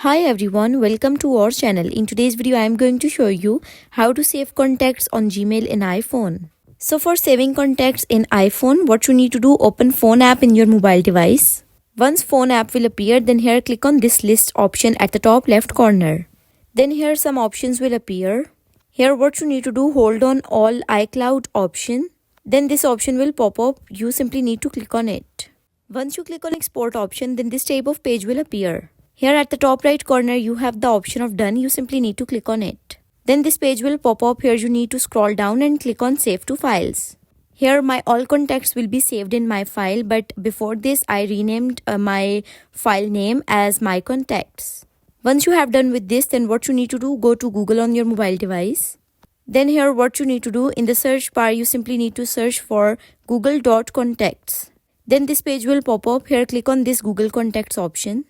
Hi everyone, welcome to our channel. In today's video, I am going to show you how to save contacts on Gmail in iPhone. So for saving contacts in iPhone, what you need to do, open phone app in your mobile device. Once phone app will appear, then here click on this list option at the top left corner. Then here some options will appear. Here what you need to do, hold on all iCloud option. Then this option will pop up. You simply need to click on it. Once you click on export option, then this type of page will appear. Here at the top right corner, you have the option of done. You simply need to click on it. Then this page will pop up. Here you need to scroll down and click on save to files. Here my all contacts will be saved in my file, but before this I renamed my file name as my contacts. Once you have done with this, then what you need to do, go to Google on your mobile device. Then here what you need to do, in the search bar you simply need to search for google.contacts. Then this page will pop up. Here click on this Google Contacts option.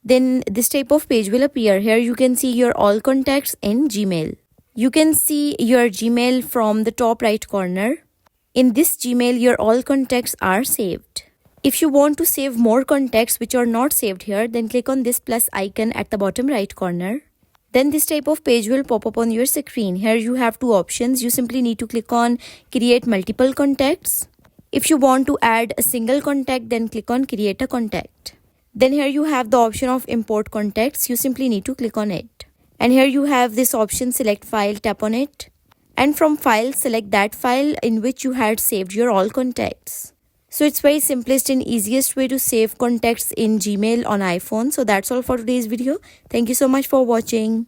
Then this type of page will appear. Here you can see your all contacts in Gmail. You can see your Gmail from the top right corner. In this Gmail, your all contacts are saved. If you want to save more contacts which are not saved here, then click on this plus icon at the bottom right corner. Then this type of page will pop up on your screen. Here you have two options. You simply need to click on create multiple contacts. If you want to add a single contact, then click on create a contact. Then here you have the option of import contacts. You simply need to click on it. And here you have this option, select file, tap on it. And from file, select that file in which you had saved your all contacts. So it's very simplest and easiest way to save contacts in Gmail on iPhone. So that's all for today's video. Thank you so much for watching.